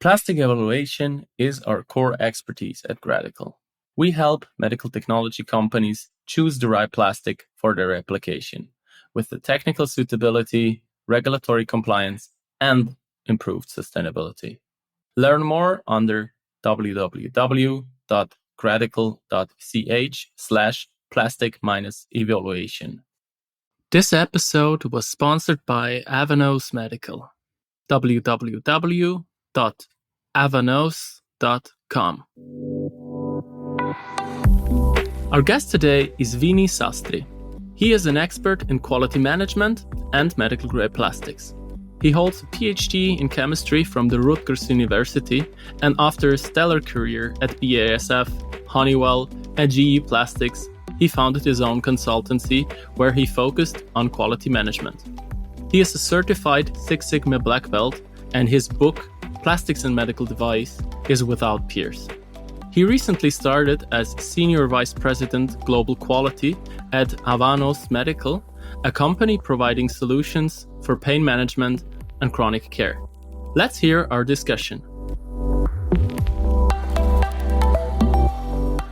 Plastic evaluation is our core expertise at Gradical. We help medical technology companies choose the right plastic for their application with the technical suitability, regulatory compliance, and improved sustainability. Learn more under www.gradical.ch/plastic-evaluation. This episode was sponsored by Avanos Medical. www.avanos.com. Our guest today is Vinny Sastri. He is an expert in quality management and medical-grade plastics. He holds a PhD in chemistry from the Rutgers University, and after a stellar career at BASF, Honeywell and GE-Plastics, he founded his own consultancy where he focused on quality management. He is a certified Six Sigma Black Belt, and his book, Plastics and Medical Device, is without peers. He recently started as Senior Vice President Global Quality at Avanos Medical, a company providing solutions for pain management and chronic care. Let's hear our discussion.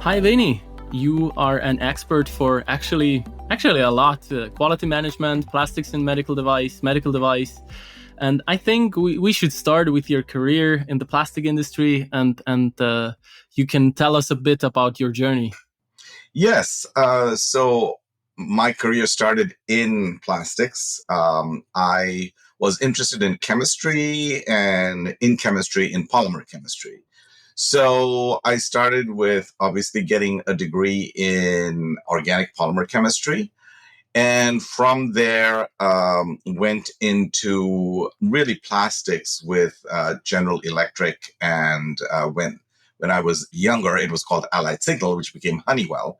Hi, Vinny. You are an expert for actually a lot, quality management, plastics and medical device. And I think we should start with your career in the plastic industry, and you can tell us a bit about your journey. Yes. So my career started in plastics. I was interested in chemistry and in polymer chemistry. So I started with obviously getting a degree in organic polymer chemistry. And from there, went into really plastics with General Electric. And when I was younger, it was called Allied Signal, which became Honeywell.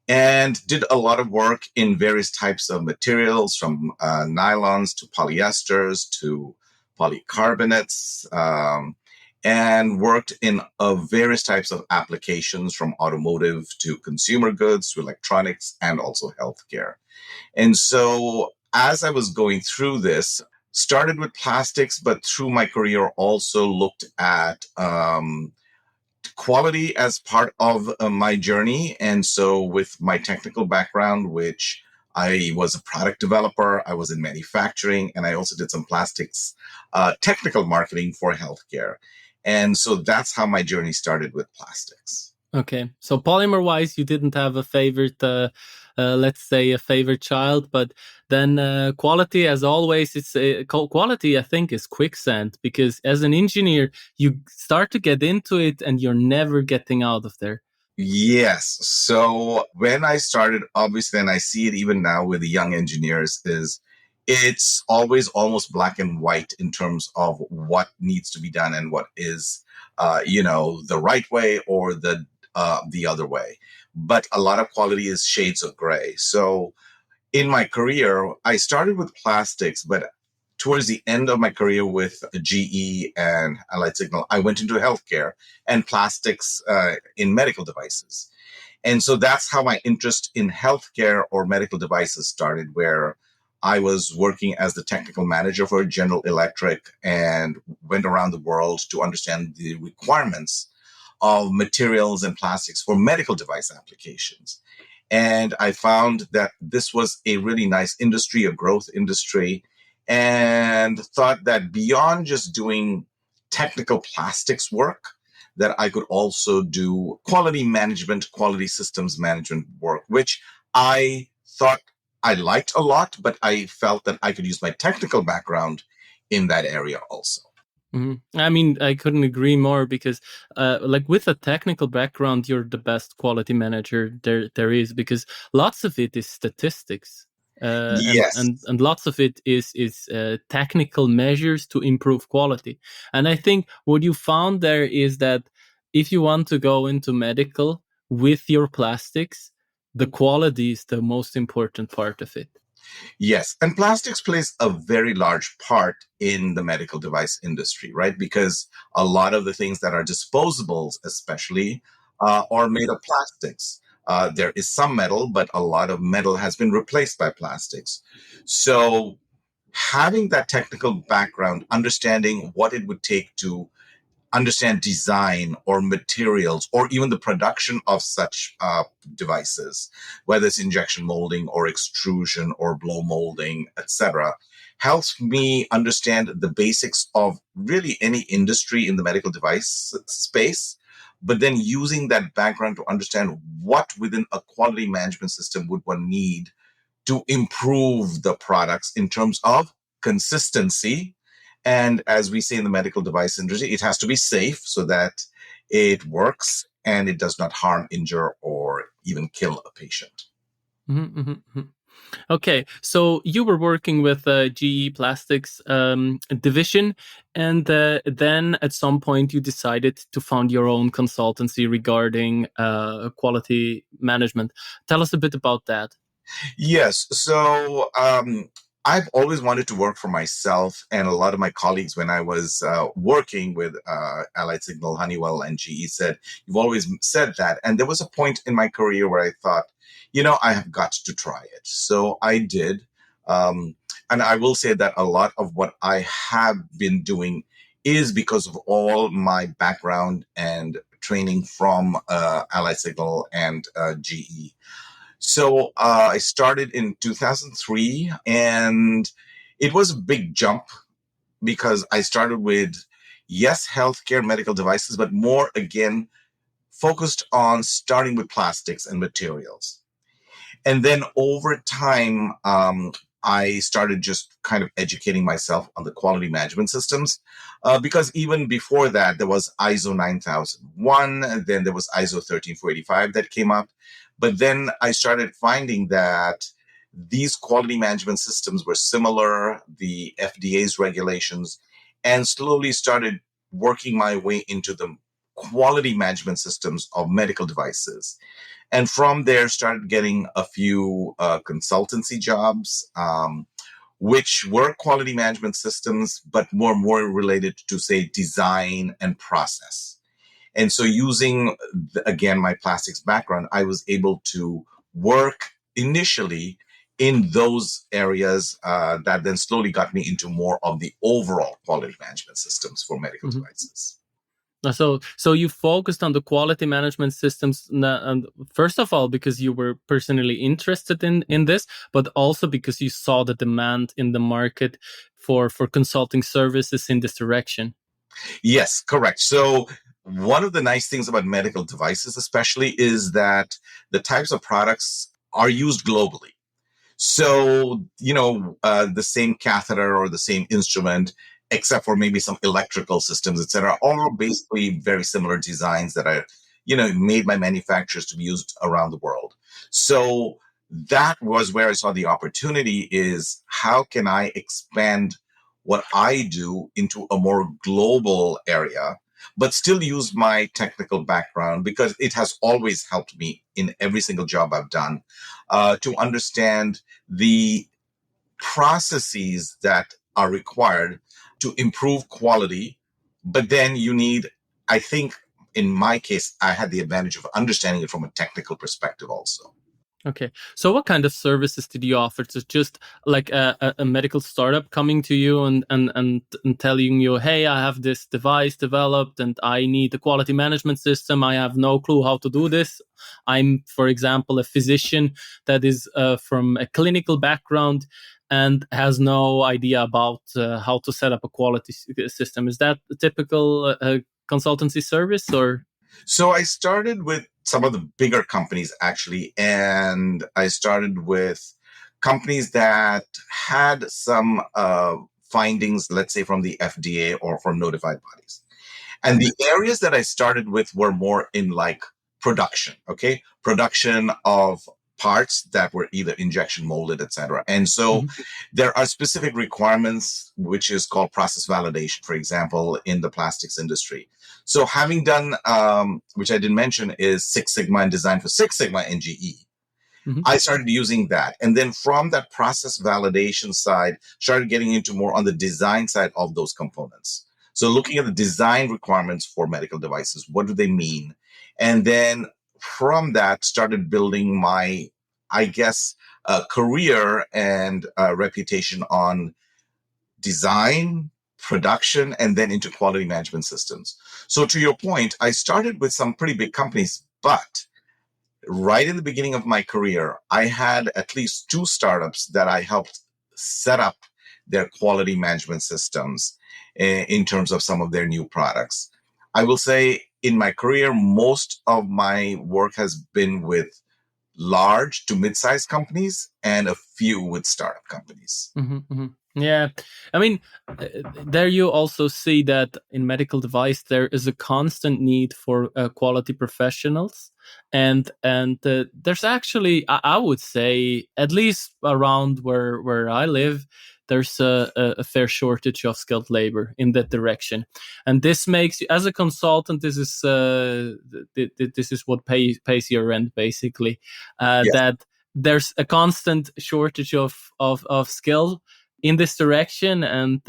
And did a lot of work in various types of materials, from nylons to polyesters to polycarbonates, and worked in various types of applications, from automotive to consumer goods to electronics and also healthcare. And so as I was going through this, started with plastics, but through my career also looked at quality as part of my journey. And so with my technical background, which I was a product developer, I was in manufacturing, and I also did some plastics technical marketing for healthcare. And so that's how my journey started with plastics. Okay. So polymer-wise, you didn't have a favorite, let's say a favorite child, but then quality, as always, quality, I think, is quicksand, because as an engineer, you start to get into it and you're never getting out of there. Yes. So when I started, obviously, and I see it even now with the young engineers, it's always almost black and white in terms of what needs to be done and what is, the right way or the other way. But a lot of quality is shades of gray. So in my career, I started with plastics, but towards the end of my career with GE and Allied Signal, I went into healthcare and plastics in medical devices. And so that's how my interest in healthcare or medical devices started, where I was working as the technical manager for General Electric and went around the world to understand the requirements of materials and plastics for medical device applications. And I found that this was a really nice industry, a growth industry, and thought that beyond just doing technical plastics work, that I could also do quality management, quality systems management work, which I thought I liked a lot, but I felt that I could use my technical background in that area also. Mm-hmm. I mean, I couldn't agree more, because with a technical background, you're the best quality manager there is, because lots of it is statistics. Yes. And lots of it is technical measures to improve quality. And I think what you found there is that if you want to go into medical with your plastics, the quality is the most important part of it. Yes. And plastics plays a very large part in the medical device industry, right? Because a lot of the things that are disposables, especially, are made of plastics. There is some metal, but a lot of metal has been replaced by plastics. So having that technical background, understanding what it would take to understand design or materials or even the production of such devices, whether it's injection molding or extrusion or blow molding, etc., helps me understand the basics of really any industry in the medical device space, but then using that background to understand what within a quality management system would one need to improve the products in terms of consistency. And as we say in the medical device industry, it has to be safe so that it works and it does not harm, injure, or even kill a patient. Mm-hmm, mm-hmm. Okay, so you were working with GE-Plastics division, and then at some point you decided to found your own consultancy regarding quality management. Tell us a bit about that. Yes. So I've always wanted to work for myself, and a lot of my colleagues, when I was working with Allied Signal, Honeywell, and GE, said, "You've always said that." And there was a point in my career where I thought, I have got to try it. So I did. And I will say that a lot of what I have been doing is because of all my background and training from Allied Signal and GE. So I started in 2003, and it was a big jump because I started with, yes, healthcare medical devices, but more again, focused on starting with plastics and materials. And then over time, I started just kind of educating myself on the quality management systems because even before that, there was ISO 9001, and then there was ISO 13485 that came up. But then I started finding that these quality management systems were similar, the FDA's regulations, and slowly started working my way into the quality management systems of medical devices. And from there, started getting a few consultancy jobs, which were quality management systems, but more related to, say, design and process. And so using, again, my plastics background, I was able to work initially in those areas that then slowly got me into more of the overall quality management systems for medical devices. So you focused on the quality management systems, and first of all, because you were personally interested in this, but also because you saw the demand in the market for consulting services in this direction. Yes, correct. So one of the nice things about medical devices, especially, is that the types of products are used globally. So, the same catheter or the same instrument, except for maybe some electrical systems, et cetera, all basically very similar designs that are, made by manufacturers to be used around the world. So that was where I saw the opportunity is how can I expand what I do into a more global area, but still use my technical background because it has always helped me in every single job I've done to understand the processes that are required to improve quality. But then you need, I think in my case, I had the advantage of understanding it from a technical perspective also. Okay. So what kind of services did you offer? To just like a medical startup coming to you and telling you, hey, I have this device developed and I need a quality management system. I have no clue how to do this. I'm, for example, a physician that is from a clinical background and has no idea about how to set up a quality system. Is that a typical consultancy service or? So I started with some of the bigger companies actually, and I started with companies that had some findings, let's say from the FDA or from notified bodies. And the areas that I started with were more in like production, okay? Production of parts that were either injection molded, etc. And so there are specific requirements, which is called process validation, for example, in the plastics industry. So having done, which I didn't mention, is Six Sigma and design for Six Sigma and GE. I started using that. And then from that process validation side, started getting into more on the design side of those components. So looking at the design requirements for medical devices, what do they mean? And then from that, started building my, I guess, career and reputation on design, production, and then into quality management systems. So to your point, I started with some pretty big companies, but right in the beginning of my career, I had at least two startups that I helped set up their quality management systems in terms of some of their new products. I will say in my career, most of my work has been with large to mid-sized companies and a few with startup companies. Mm-hmm, mm-hmm. Yeah, I mean, there you also see that in medical device there is a constant need for quality professionals, and there's actually, I would say, at least around where I live, there's a fair shortage of skilled labor in that direction, and this makes you, as a consultant, this is this is what pays your rent basically, Yes. that there's a constant shortage of skill in this direction, and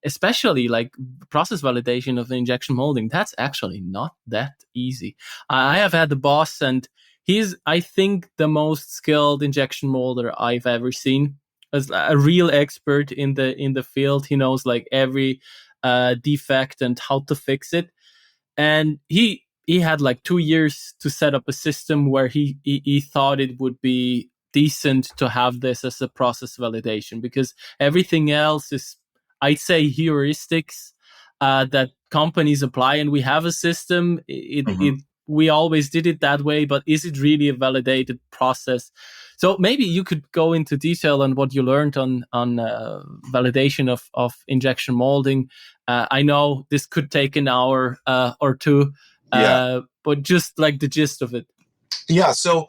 especially like process validation of the injection molding, that's actually not that easy. I have had the boss, and he's, I think, the most skilled injection molder I've ever seen, as a real expert in the field. He knows like every defect and how to fix it, and he had like 2 years to set up a system where he thought it would be decent to have this as a process validation, because everything else is, I'd say, heuristics that companies apply, and we have a system. We always did it that way, but is it really a validated process? So maybe you could go into detail on what you learned on validation of injection molding. I know this could take an hour or two, but just like the gist of it. Yeah. So,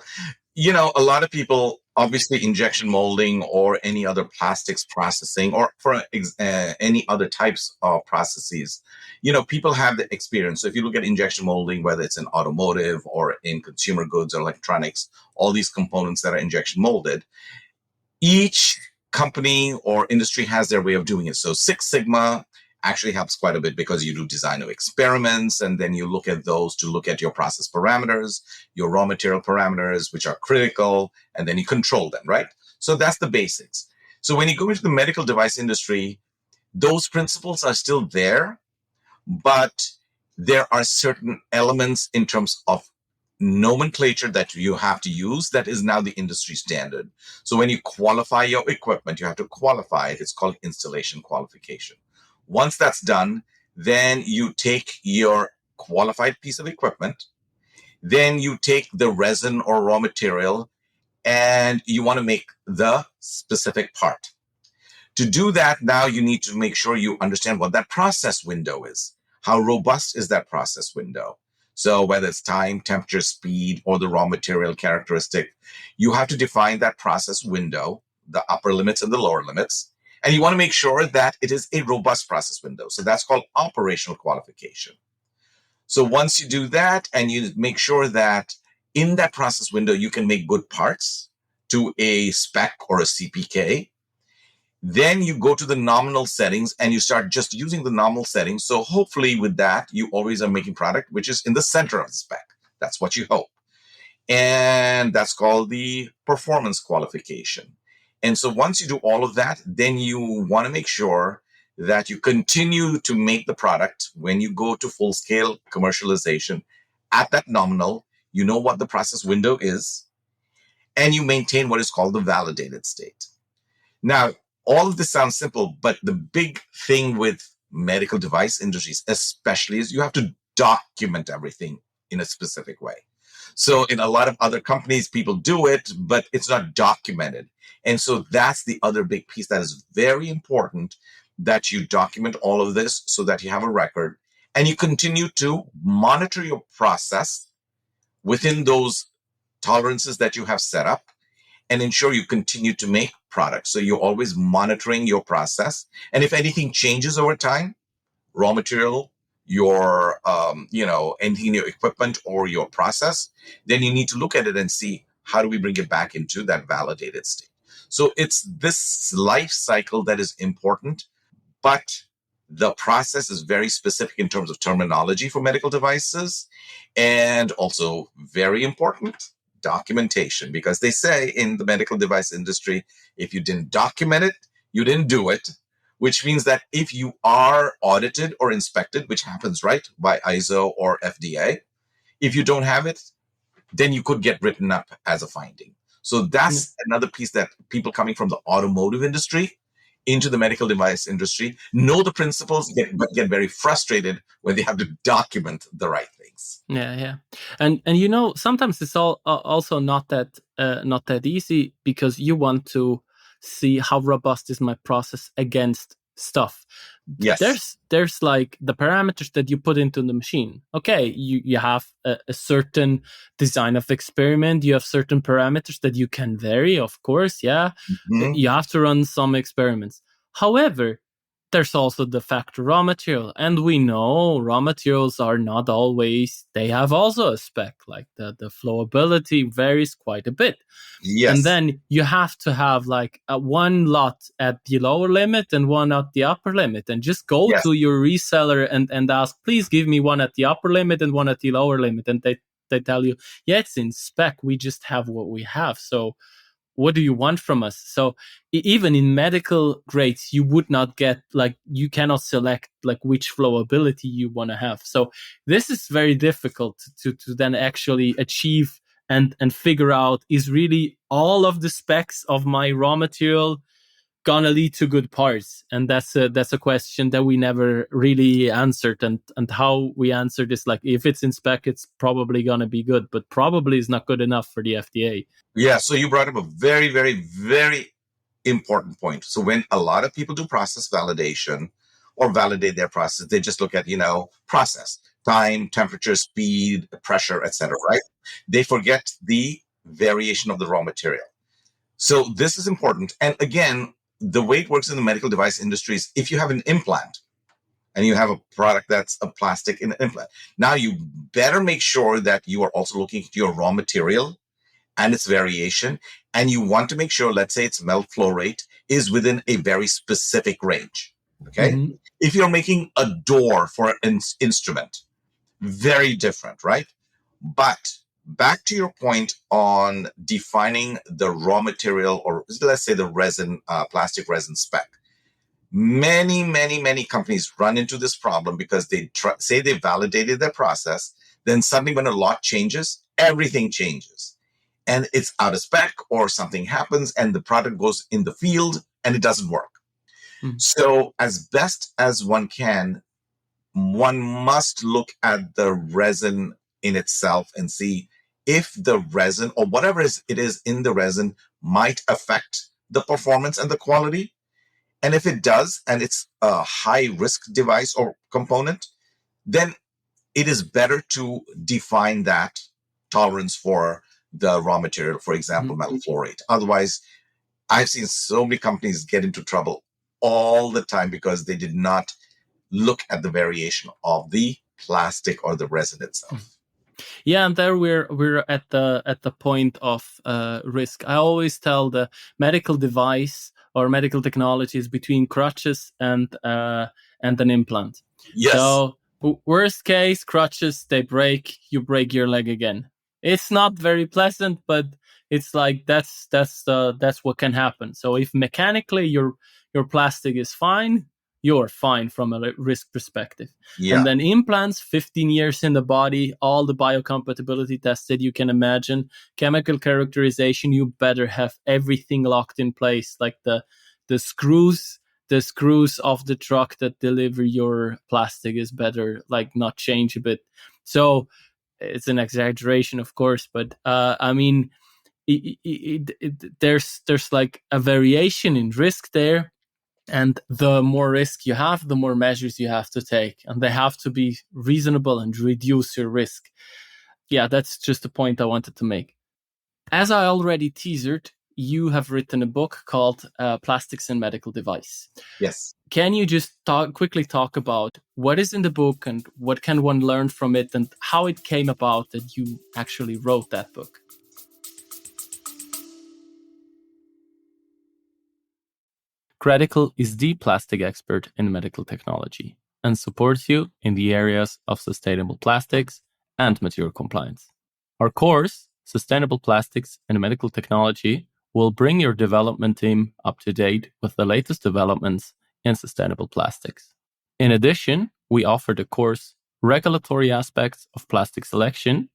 a lot of people, obviously, injection molding or any other plastics processing, or for any other types of processes, people have the experience. So if you look at injection molding, whether it's in automotive or in consumer goods or electronics, all these components that are injection molded, each company or industry has their way of doing it. So Six Sigma actually helps quite a bit, because you do design of experiments, and then you look at those to look at your process parameters, your raw material parameters, which are critical, and then you control them, right? So that's the basics. So when you go into the medical device industry, those principles are still there, but there are certain elements in terms of nomenclature that you have to use that is now the industry standard. So when you qualify your equipment, you have to qualify it. It's called installation qualification. Once that's done, then you take your qualified piece of equipment, then you take the resin or raw material, and you want to make the specific part. To do that, now you need to make sure you understand what that process window is. How robust is that process window? So whether it's time, temperature, speed, or the raw material characteristic, you have to define that process window, the upper limits and the lower limits. And you want to make sure that it is a robust process window. So that's called operational qualification. So once you do that, and you make sure that in that process window, you can make good parts to a spec or a CPK, then you go to the nominal settings and you start just using the nominal settings. So hopefully with that, you always are making product which is in the center of the spec. That's what you hope. And that's called the performance qualification. And so once you do all of that, then you want to make sure that you continue to make the product when you go to full scale commercialization at that nominal. You know what the process window is, and you maintain what is called the validated state. Now, all of this sounds simple, but the big thing with medical device industries, especially, is you have to document everything in a specific way. So in a lot of other companies, people do it, but it's not documented. And so that's the other big piece that is very important, that you document all of this so that you have a record, and you continue to monitor your process within those tolerances that you have set up, and ensure you continue to make products. So you're always monitoring your process. And if anything changes over time, raw material, your, anything in your equipment or your process, then you need to look at it and see, how do we bring it back into that validated state? So it's this life cycle that is important, but the process is very specific in terms of terminology for medical devices, and also very important, documentation, because they say in the medical device industry, if you didn't document it, you didn't do it. which means that if you are audited or inspected, which happens, right, by ISO or FDA, if you don't have it, then you could get written up as a finding. So that's another piece that people coming from the automotive industry into the medical device industry know the principles, but get very frustrated when they have to document the right things. Yeah. And sometimes it's also not that easy, because you want to see how robust is my process against stuff. Yes. There's like the parameters that you put into the machine. Okay, you have a certain design of experiment. You have certain parameters that you can vary, of course. Yeah, you have to run some experiments. However, there's also the factor raw material, and we know raw materials are not always, they have also a spec, like the flowability varies quite a bit. Yes. And then you have to have like one lot at the lower limit and one at the upper limit, and just go to your reseller and ask, please give me one at the upper limit and one at the lower limit. And they tell you, yeah, it's in spec, we just have what we have. So what do you want from us? So even in medical grades, you would not get, like, you cannot select like which flowability you want to have. So this is very difficult to then actually achieve and figure out, is really all of the specs of my raw material gonna lead to good parts? And that's a question that we never really answered. And how we answered is like, if it's in spec, it's probably gonna be good, but probably is not good enough for the FDA. Yeah, so you brought up a very, very, very important point. So when a lot of people do process validation or validate their process, they just look at, process, time, temperature, speed, pressure, etc., right? They forget the variation of the raw material. So this is important. And again, the way it works in the medical device industry is, if you have an implant and you have a product that's a plastic in an implant, now you better make sure that you are also looking at your raw material and its variation. And you want to make sure, let's say its melt flow rate is within a very specific range. Okay. Mm-hmm. If you're making a door for an instrument, very different, right? But back to your point on defining the raw material, or let's say the resin, plastic resin spec. Many companies run into this problem because they say they validated their process. Then suddenly when a lot changes, everything changes. And it's out of spec, or something happens and the product goes in the field and it doesn't work. Mm-hmm. So as best as one can, one must look at the resin in itself and see if the resin or whatever it is in the resin might affect the performance and the quality. And if it does, and it's a high risk device or component, then it is better to define that tolerance for the raw material, for example, metal flow rate. Otherwise, I've seen so many companies get into trouble all the time because they did not look at the variation of the plastic or the resin itself. Yeah, and there we're at the point of risk. I always tell the medical device or medical technology is between crutches and an implant. Yes. So worst case, crutches, they break, you break your leg again. It's not very pleasant, but it's like that's what can happen. So if mechanically your plastic is fine, you're fine from a risk perspective. Yeah. And then implants, 15 years in the body, all the biocompatibility tested you can imagine, chemical characterization, you better have everything locked in place, like the screws of the truck that deliver your plastic is better like not change a bit. So it's an exaggeration, of course, but I mean, there's like a variation in risk there. And the more risk you have, the more measures you have to take. And they have to be reasonable and reduce your risk. Yeah, that's just a point I wanted to make. As I already teasered, you have written a book called Plastics and Medical Device. Yes. Can you just quickly talk about what is in the book and what can one learn from it and how it came about that you actually wrote that book? Credical is the plastic expert in medical technology and supports you in the areas of sustainable plastics and material compliance. Our course, Sustainable Plastics and Medical Technology, will bring your development team up to date with the latest developments in sustainable plastics. In addition, we offer the course Regulatory Aspects of Plastic Selection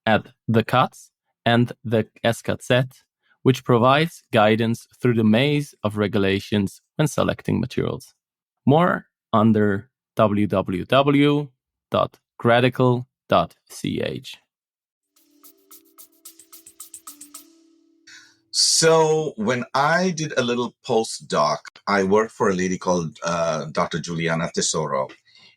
at the CATS and the SKZ, which provides guidance through the maze of regulations when selecting materials. More under www.gradical.ch. So when I did a little postdoc, I worked for a lady called Dr. Juliana Tesoro,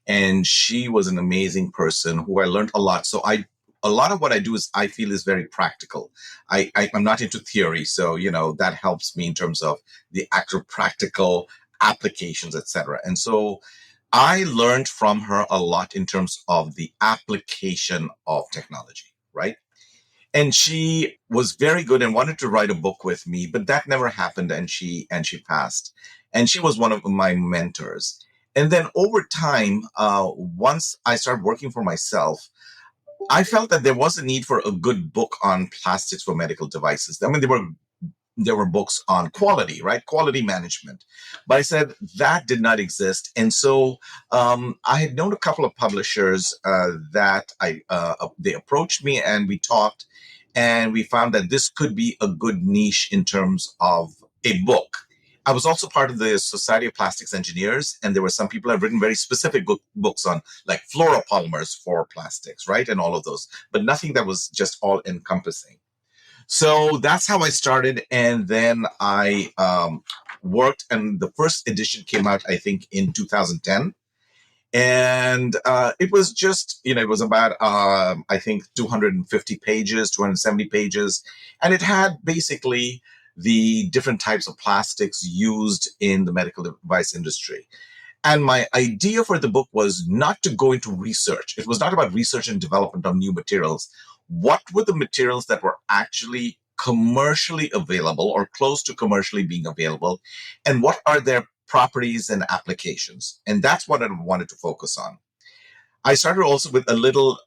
and she was an amazing person who I learned a lot. So a lot of what I do is I feel is very practical. I'm not into theory, so that helps me in terms of the actual practical applications, etc. And so I learned from her a lot in terms of the application of technology, right? And she was very good and wanted to write a book with me, but that never happened, and she passed. And she was one of my mentors. And then over time, once I started working for myself, I felt that there was a need for a good book on plastics for medical devices. I mean, there were books on quality, right? Quality management. But I said that did not exist. And so I had known a couple of publishers that they approached me and we talked, and we found that this could be a good niche in terms of a book. I was also part of the Society of Plastics Engineers, and there were some people who have written very specific books on like fluoropolymers for plastics, right? And all of those, but nothing that was just all encompassing. So that's how I started. And then I worked, and the first edition came out, I think, in 2010. And it was just, it was about, I think, 250 pages, 270 pages. And it had basically the different types of plastics used in the medical device industry. And my idea for the book was not to go into research. It was not about research and development of new materials. What were the materials that were actually commercially available or close to commercially being available? And what are their properties and applications? And that's what I wanted to focus on. I started also with a little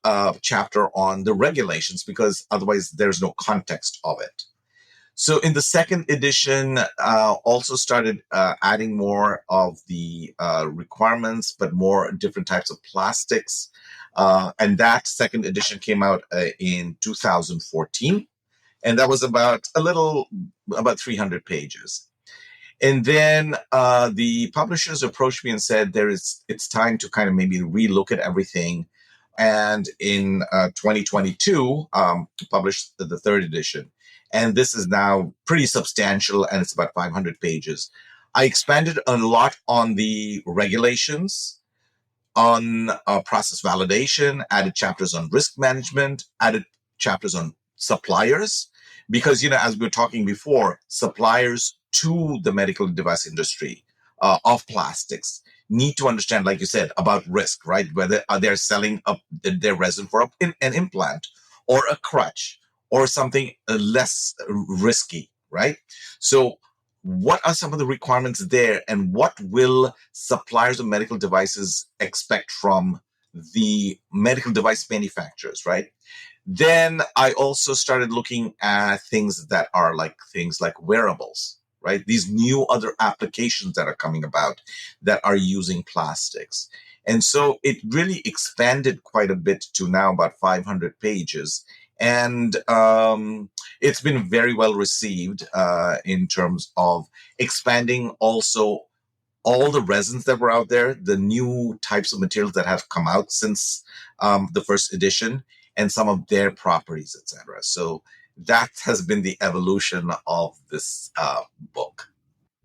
chapter on the regulations, because otherwise there's no context of it. So in the second edition, also started adding more of the requirements, but more different types of plastics. And that second edition came out in 2014. And that was about 300 pages. And then the publishers approached me and said, it's time to kind of maybe relook at everything. And in 2022, published the third edition. And this is now pretty substantial, and it's about 500 pages. I expanded a lot on the regulations, on process validation, added chapters on risk management, added chapters on suppliers, because, as we were talking before, suppliers to the medical device industry of plastics need to understand, like you said, about risk, right? Whether they're selling their resin for an implant or a crutch or something less risky, right? So what are some of the requirements there, and what will suppliers of medical devices expect from the medical device manufacturers, right? Then I also started looking at things like wearables, right? These new other applications that are coming about that are using plastics. And so it really expanded quite a bit to now about 500 pages. And it's been very well received in terms of expanding also all the resins that were out there, the new types of materials that have come out since the first edition, and some of their properties, etc. So that has been the evolution of this book.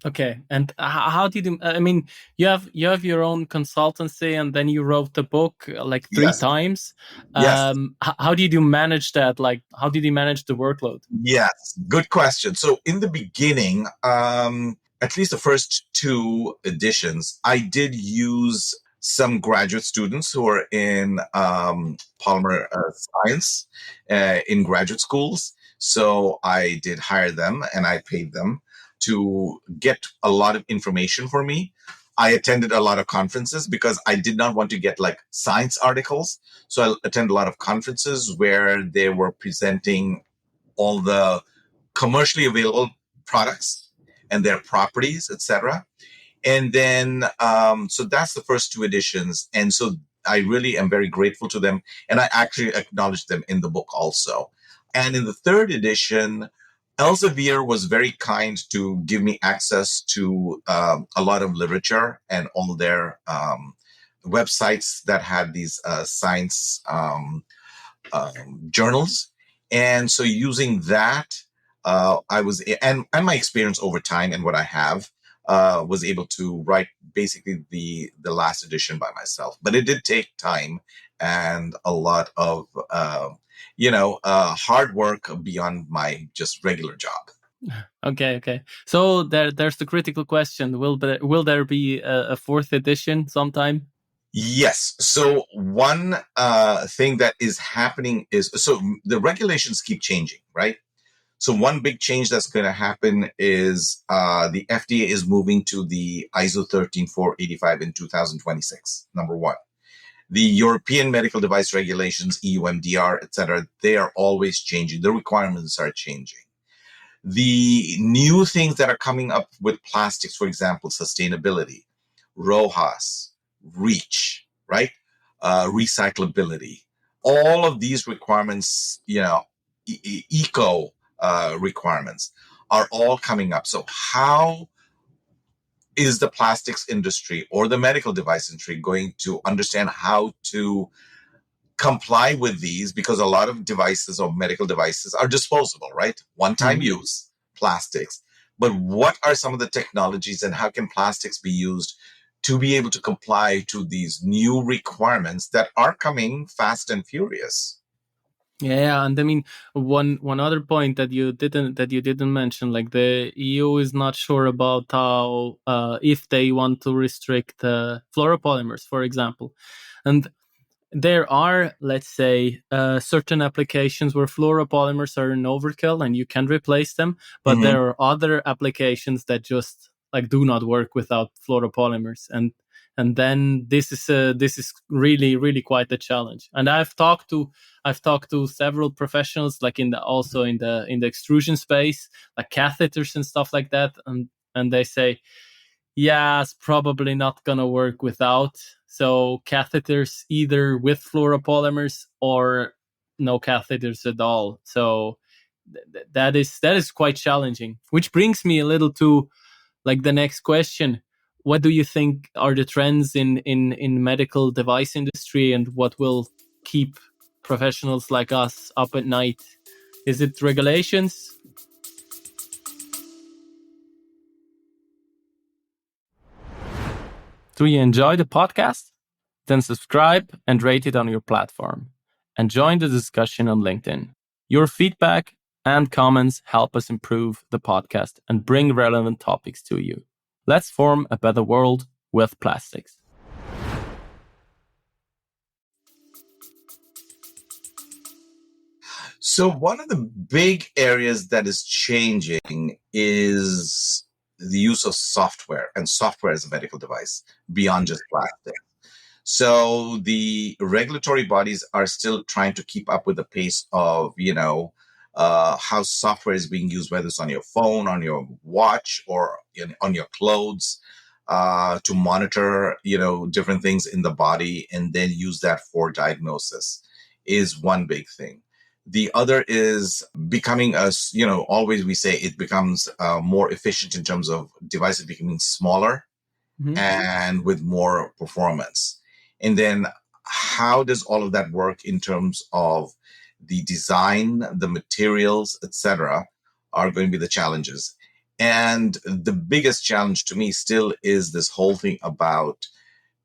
Okay, and how did you? I mean, you have your own consultancy, and then you wrote the book like three times. Yes. How did you manage that? Like, how did you manage the workload? Yes, good question. So in the beginning, at least the first two editions, I did use some graduate students who are in polymer science in graduate schools. So I did hire them, and I paid them to get a lot of information for me. I attended a lot of conferences because I did not want to get like science articles. So I attended a lot of conferences where they were presenting all the commercially available products and their properties, etc. And then, so that's the first two editions. And so I really am very grateful to them. And I actually acknowledge them in the book also. And in the third edition, Elsevier was very kind to give me access to a lot of literature and all their websites that had these science journals. And so using that, I was, and my experience over time and what I have, was able to write basically the last edition by myself. But it did take time and a lot of, hard work beyond my just regular job. Okay. So there's the critical question: will there be a fourth edition sometime? Yes. So one thing that is happening is, so the regulations keep changing, right? So one big change that's going to happen is the FDA is moving to the ISO 13485 in 2026, number one. The European medical device regulations, EU MDR, et cetera, they are always changing. The requirements are changing. The new things that are coming up with plastics, for example, sustainability, RoHS, REACH, right? Recyclability. All of these requirements, eco requirements are all coming up. So how is the plastics industry or the medical device industry going to understand how to comply with these? Because a lot of devices or medical devices are disposable, right? One-time use plastics. But what are some of the technologies and how can plastics be used to be able to comply to these new requirements that are coming fast and furious? Yeah, and I mean one other point that you didn't mention, like the EU is not sure about how if they want to restrict fluoropolymers, for example, and there are, let's say, certain applications where fluoropolymers are an overkill and you can replace them, but there are other applications that just like do not work without fluoropolymers, and then this is really quite a challenge. And I've talked to several professionals, like in the extrusion space, like catheters and stuff like that, and they say, yeah, it's probably not gonna work without. So catheters either with fluoropolymers or no catheters at all. So that is quite challenging. Which brings me a little to like the next question: what do you think are the trends in medical device industry, and what will keep professionals like us up at night? Is it regulations? Do you enjoy the podcast? Then subscribe and rate it on your platform, and join the discussion on LinkedIn. Your feedback and comments help us improve the podcast and bring relevant topics to you. Let's form a better world with plastics. So one of the big areas that is changing is the use of software and software as a medical device beyond just plastic. So the regulatory bodies are still trying to keep up with the pace of, how software is being used, whether it's on your phone, on your watch, or on your clothes, to monitor, different things in the body and then use that for diagnosis is one big thing. The other is becoming always we say it becomes more efficient in terms of devices becoming smaller and with more performance. And then how does all of that work in terms of the design, the materials, etc., are going to be the challenges. And the biggest challenge to me still is this whole thing about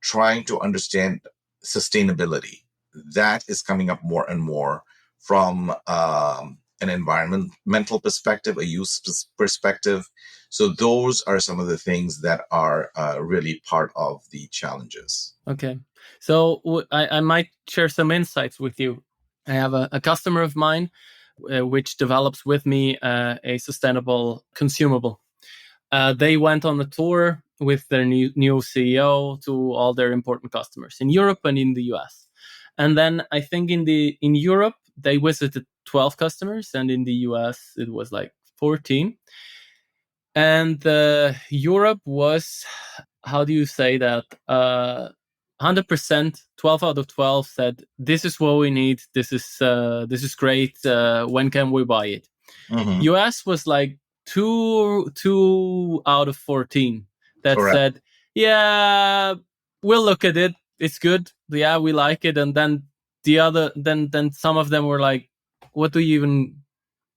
trying to understand sustainability. That is coming up more and more from an environmental perspective, a use perspective. So those are some of the things that are really part of the challenges. Okay. So I might share some insights with you. I have a customer of mine which develops with me a sustainable consumable. They went on a tour with their new CEO to all their important customers in Europe and in the US. And then I think in Europe, they visited 12 customers, and in the US, it was like 14. And Europe was, how do you say that? 100%, 12 out of 12 said, this is what we need. This is great. When can we buy it? Mm-hmm. US was like two out of 14 that Correct. said, yeah, we'll look at it. It's good. Yeah, we like it. And then then some of them were like, what do you even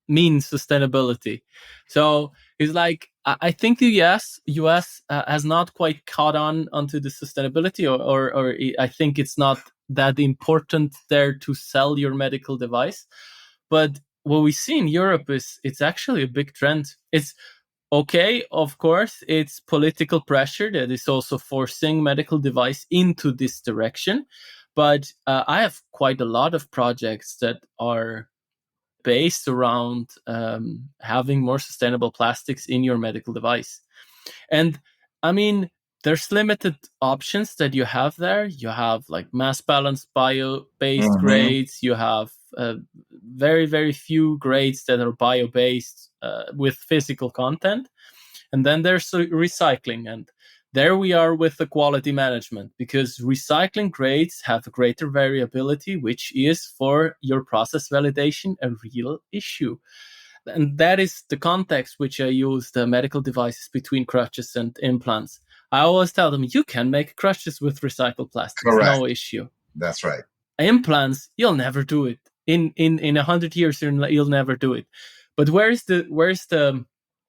mean sustainability? So it's like, I think the US has not quite caught on onto the sustainability, or I think it's not that important there to sell your medical device. But what we see in Europe is it's actually a big trend. It's okay, of course, it's political pressure that is also forcing medical device into this direction. But I have quite a lot of projects that are based around having more sustainable plastics in your medical device. And I mean, there's limited options that you have there. You have like mass balanced bio-based Mm-hmm. grades. You have very, very few grades that are bio-based with physical content. And then there's recycling. And there we are with the quality management, because recycling grades have a greater variability, which is for your process validation a real issue. And that is the context which I use the medical devices between crutches and implants. I always tell them, you can make crutches with recycled plastics, Correct. no issue. That's right. Implants, you'll never do it. In 100 years, you'll never do it. But where's the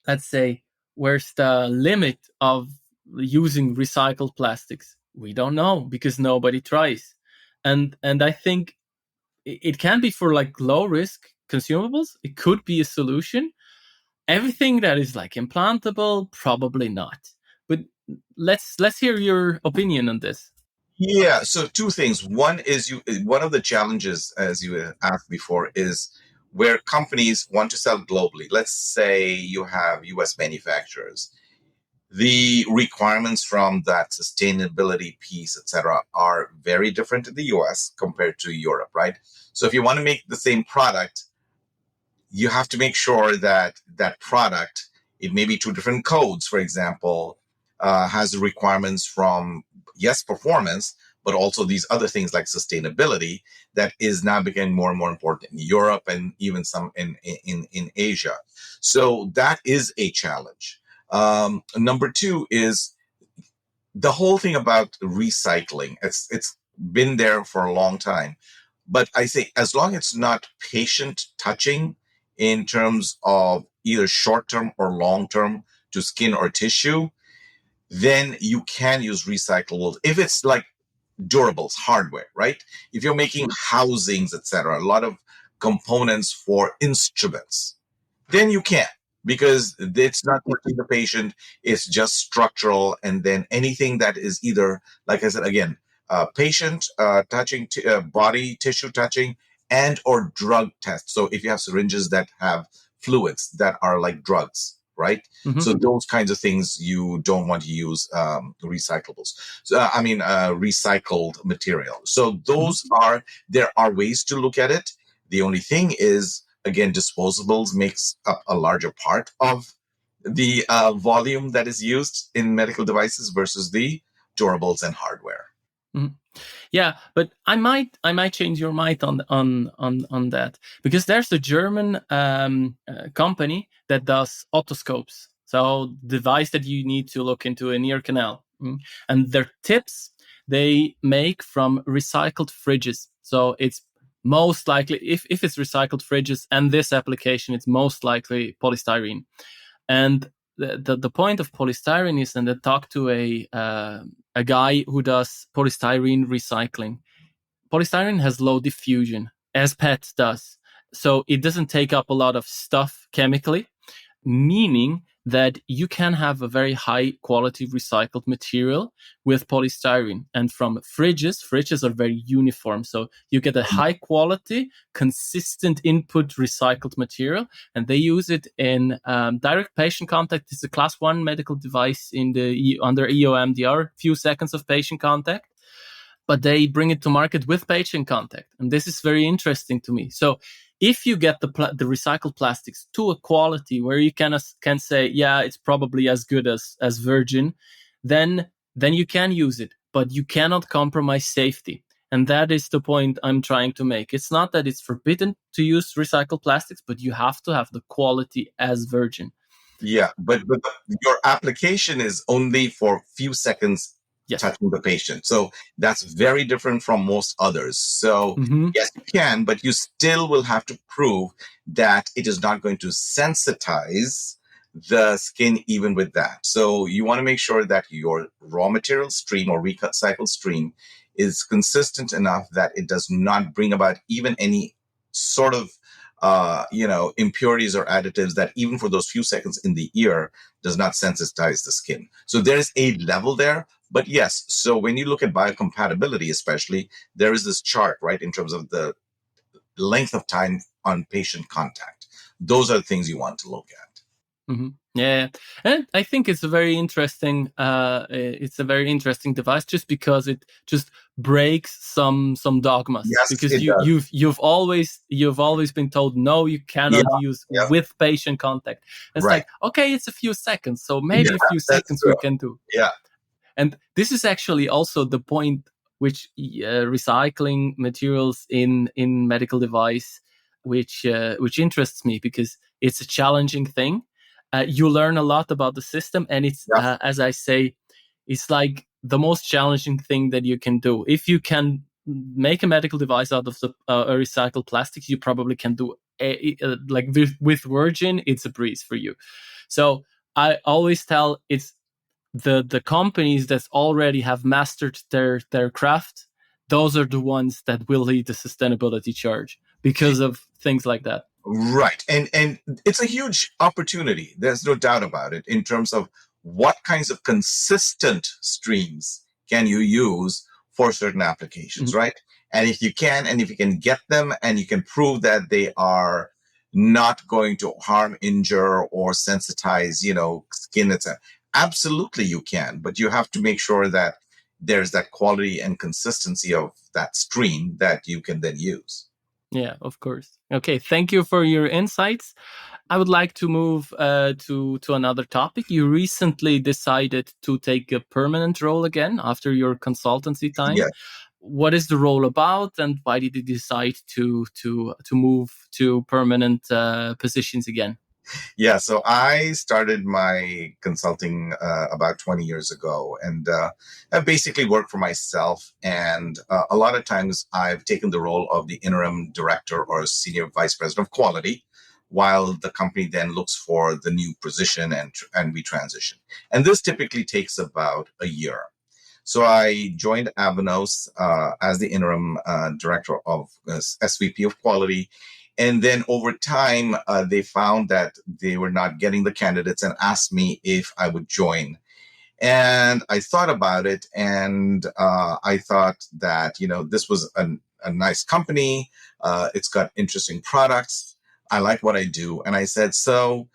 let's say, where's the limit of using recycled plastics? We don't know, because nobody tries. And I think it can be for like low risk consumables. It could be a solution. Everything that is like implantable, probably not. But let's hear your opinion on this. Yeah. So two things. One is one of the challenges, as you asked before, is where companies want to sell globally. Let's say you have US manufacturers. The requirements from that sustainability piece, et cetera, are very different in the US compared to Europe, right? So if you want to make the same product, you have to make sure that that product, it may be two different codes, for example, has requirements from, yes, performance, but also these other things like sustainability that is now becoming more and more important in Europe and even some in Asia. So that is a challenge. Number two is the whole thing about recycling. It's been there for a long time, but I say as long as it's not patient touching in terms of either short term or long term to skin or tissue, then you can use recyclables. If it's like durables, hardware, right? If you're making housings, etc., a lot of components for instruments, then you can, because it's not touching the patient, it's just structural. And then anything that is either, like I said again, patient touching, body tissue touching, and or drug tests. So if you have syringes that have fluids that are like drugs, right? Mm-hmm. So those kinds of things you don't want to use recyclables. So recycled material. So those are, there are ways to look at it. The only thing is, again, disposables makes up a larger part of the volume that is used in medical devices versus the durables and hardware. Mm-hmm. Yeah, but I might change your mind on that, because there's a German company that does otoscopes, so device that you need to look into an ear canal, and their tips they make from recycled fridges. So it's most likely, if it's recycled fridges and this application, it's most likely polystyrene. And the point of polystyrene is, and I talked to a guy who does polystyrene recycling. Polystyrene has low diffusion, as PET does. So it doesn't take up a lot of stuff chemically, meaning that you can have a very high quality recycled material with polystyrene. And from fridges are very uniform. So you get a high quality, consistent input recycled material, and they use it in direct patient contact. It's a class 1 medical device under EOMDR, few seconds of patient contact, but they bring it to market with patient contact. And this is very interesting to me. So if you get the recycled plastics to a quality where you can say, yeah, it's probably as good as virgin, then you can use it, but you cannot compromise safety. And that is the point I'm trying to make. It's not that it's forbidden to use recycled plastics, but you have to have the quality as virgin. Yeah, but your application is only for a few seconds, Yes. touching the patient. So that's very different from most others. So yes, you can, but you still will have to prove that it is not going to sensitize the skin even with that. So you want to make sure that your raw material stream or recycled stream is consistent enough that it does not bring about even any sort of impurities or additives that even for those few seconds in the ear does not sensitize the skin. So there's a level there. But yes, so when you look at biocompatibility, especially, there is this chart, right, in terms of the length of time on patient contact. Those are the things you want to look at. Mm-hmm. Yeah, and I think it's a very interesting. It's a very interesting device, just because it just breaks some dogmas. Yes, because it does. you've always been told, no, you cannot use Yeah, with patient contact. It's right. like, okay, it's a few seconds, so maybe a few That's seconds true. we can do. Yeah. And this is actually also the point which recycling materials in medical device, which interests me, because it's a challenging thing. You learn a lot about the system, and it's as I say, it's like the most challenging thing that you can do. If you can make a medical device out of a recycled plastics, you probably can do like with virgin. It's a breeze for you. So I always tell, it's the companies that already have mastered their craft. Those are the ones that will lead the sustainability charge because of things like that. Right. And it's a huge opportunity. There's no doubt about it, in terms of what kinds of consistent streams can you use for certain applications, right? And if you can get them and you can prove that they are not going to harm, injure, or sensitize, skin, etc. Absolutely you can, but you have to make sure that there's that quality and consistency of that stream that you can then use. Yeah, of course. Okay, thank you for your insights. I would like to move to another topic. You recently decided to take a permanent role again after your consultancy time. Yeah. What is the role about, and why did you decide to move to permanent positions again? Yeah, so I started my consulting about 20 years ago, and I basically worked for myself. And a lot of times I've taken the role of the interim director or senior vice president of quality, while the company then looks for the new position and we transition. And this typically takes about a year. So I joined Avanos as the interim director of SVP of quality. And then over time, they found that they were not getting the candidates and asked me if I would join. And I thought about it, and I thought that, this was a nice company. It's got interesting products. I like what I do. And I said, so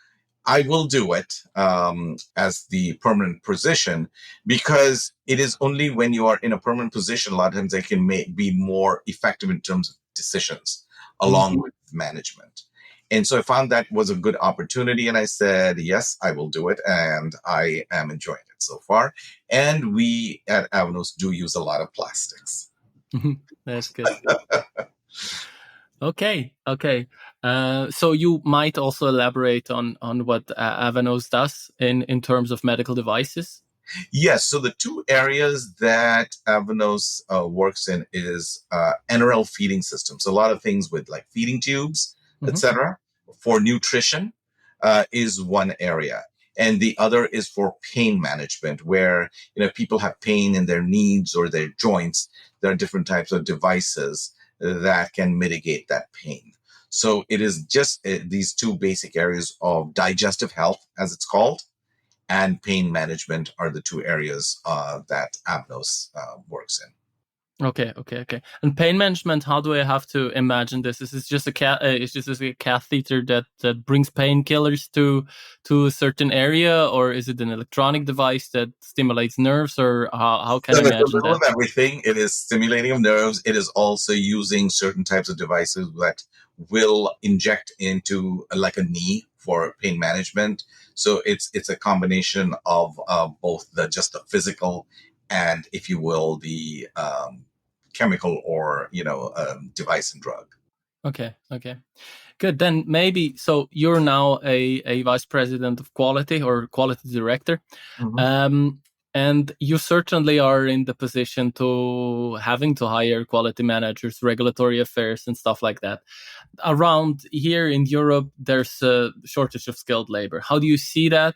I will do it as the permanent position, because it is only when you are in a permanent position, a lot of times they can be more effective in terms of decisions along with management. And so I found that was a good opportunity, and I said, yes, I will do it. And I am enjoying it so far. And we at Avanos do use a lot of plastics. That's good. Okay. So you might also elaborate on what Avanos does in terms of medical devices. Yes. So the two areas that Avanos works in is NRL feeding systems. A lot of things with like feeding tubes, etc. For nutrition is one area. And the other is for pain management, where people have pain in their knees or their joints. There are different types of devices that can mitigate that pain. So it is just these two basic areas of digestive health, as it's called, and pain management are the two areas that Avanos works in. Okay. And pain management, how do I have to imagine this? Is this just is just a catheter that brings painkillers to a certain area, or is it an electronic device that stimulates nerves, or how can So I it's a imagine little that? of everything. It is stimulating of nerves. It is also using certain types of devices that will inject into like a knee for pain management. So it's a combination of both the just the physical and, if you will, the chemical or device and drug. Okay. Good. Then maybe so you're now a vice president of quality or quality director. Mhm. Um, and you certainly are in the position to having to hire quality managers, regulatory affairs, and stuff like that. Around here in Europe, there's a shortage of skilled labor. How do you see that?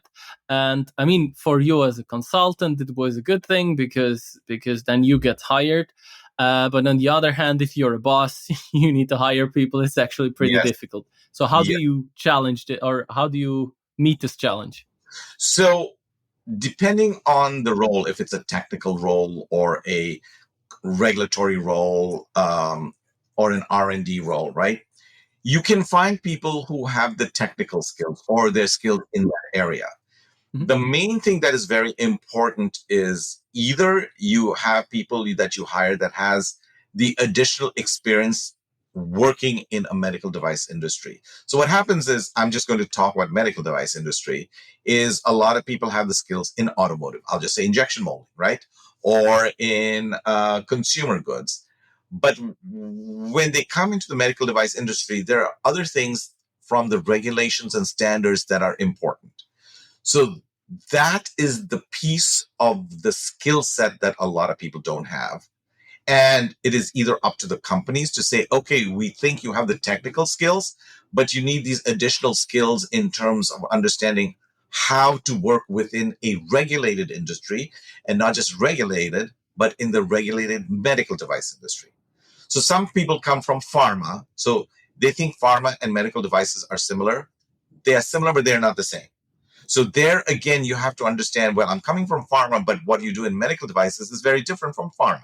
And I mean, for you as a consultant, it was a good thing because then you get hired. But on the other hand, if you're a boss, you need to hire people. It's actually pretty Yes. difficult. So how do Yeah. you challenge it, or how do you meet this challenge? So depending on the role, if it's a technical role or a regulatory role, or an R&D role, right? You can find people who have the technical skills or they're skilled in that area. Mhm. The main thing that is very important is either you have people that you hire that has the additional experience working in a medical device industry. So what happens is, I'm just going to talk about medical device industry, is a lot of people have the skills in automotive. I'll just say injection molding, right? Or in consumer goods. But when they come into the medical device industry, there are other things from the regulations and standards that are important. So that is the piece of the skill set that a lot of people don't have. And it is either up to the companies to say, okay, we think you have the technical skills, but you need these additional skills in terms of understanding how to work within a regulated industry, and not just regulated, but in the regulated medical device industry. So some people come from pharma. So they think pharma and medical devices are similar. They are similar, but they're not the same. So there again, you have to understand, well, I'm coming from pharma, but what you do in medical devices is very different from pharma.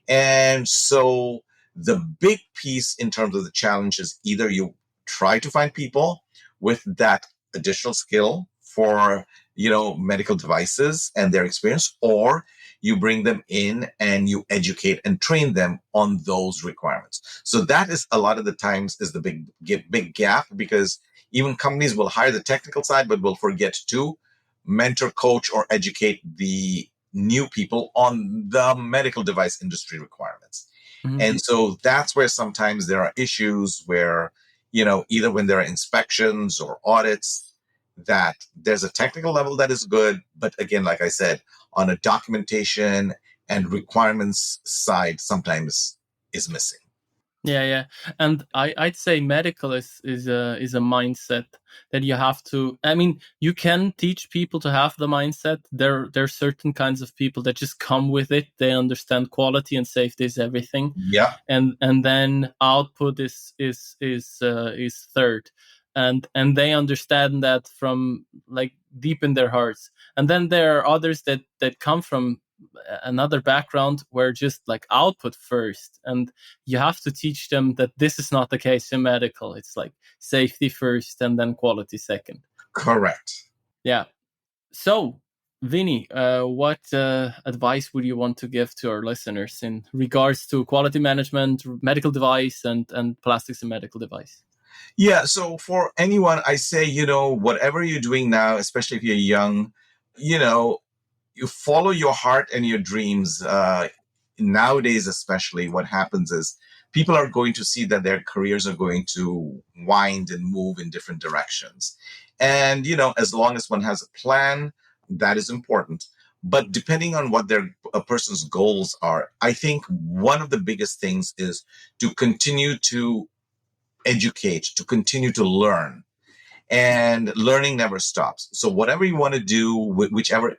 And so the big piece in terms of the challenge is either you try to find people with that additional skill for, medical devices and their experience, or you bring them in and you educate and train them on those requirements. So that is a lot of the times is the big gap, because even companies will hire the technical side, but will forget to mentor, coach, or educate the new people on the medical device industry requirements. Mhm. And so that's where sometimes there are issues where, either when there are inspections or audits, that there's a technical level that is good. But again, like I said, on a documentation and requirements side, sometimes is missing. Yeah. And I'd say medical is a mindset that you have to. I mean, you can teach people to have the mindset. There are certain kinds of people that just come with it. They understand quality and safety is everything, Yeah, and then output is third, and they understand that from like deep in their hearts. And then there are others that come from another background where just like output first, and you have to teach them that this is not the case in medical. It's like safety first and then quality second. correct. Yeah. So, Vinny, what advice would you want to give to our listeners in regards to quality management, medical device, and plastics and medical device? Yeah. So for anyone, I say, whatever you're doing now, especially if you're young, you know, you follow your heart and your dreams. Nowadays, especially, what happens is people are going to see that their careers are going to wind and move in different directions. And, as long as one has a plan, that is important. But depending on what a person's goals are, I think one of the biggest things is to continue to educate, to continue to learn, and learning never stops. So whatever you want to do, whichever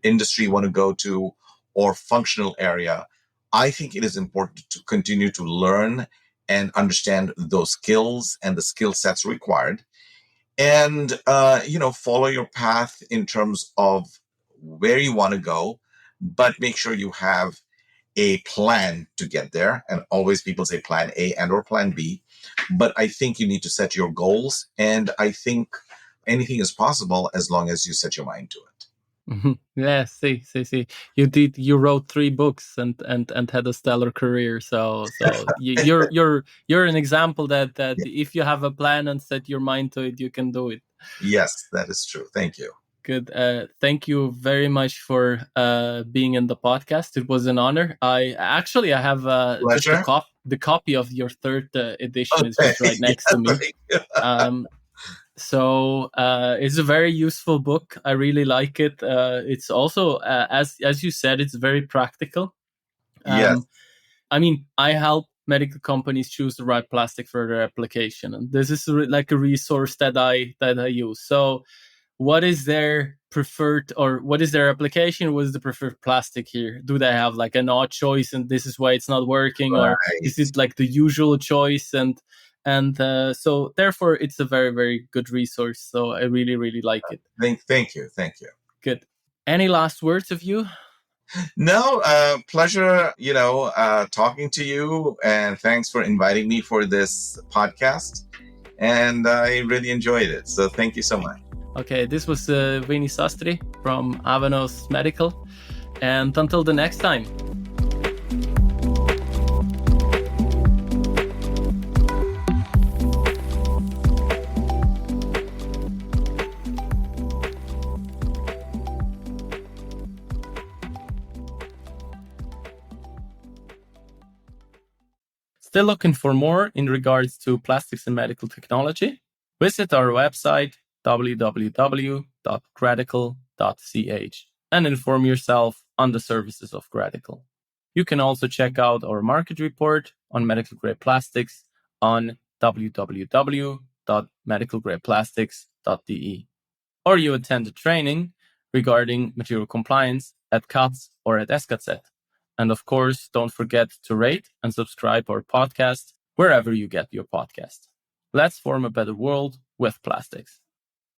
industry you want to go to or functional area, I think it is important to continue to learn and understand those skills and the skill sets required, and follow your path in terms of where you want to go, but make sure you have a plan to get there. And always people say plan A and or plan B. But I think you need to set your goals. And I think anything is possible as long as you set your mind to it. Yeah, see. You wrote 3 books and had a stellar career. So you're an example that if you have a plan and set your mind to it, you can do it. Yes, that is true. Thank you. Good. Thank you very much for being in the podcast. It was an honor. I have just the copy of your 3rd edition is just right next to me. So it's a very useful book. I really like it. It's also, as you said, it's very practical. Yes. I mean, I help medical companies choose the right plastic for their application, and this is like a resource that I use. So, what is their preferred, or what is their application? What is the preferred plastic here? Do they have like an odd choice, and this is why it's not working, or is it like the usual choice? And so therefore it's a very, very good resource. So I really, really like it. Thank you. Good. Any last words of you? No, pleasure, talking to you, and thanks for inviting me for this podcast. And I really enjoyed it. So thank you so much. Okay, this was Vinny Sastri from Avanos Medical. And until the next time. Still looking for more in regards to plastics and medical technology? Visit our website www.gradical.ch and inform yourself on the services of Gradical. You can also check out our market report on medical grade plastics on www.medicalgradeplastics.de. Or you attend a training regarding material compliance at CATS or at SCATZ. And of course, don't forget to rate and subscribe our podcast wherever you get your podcast. Let's form a better world with plastics.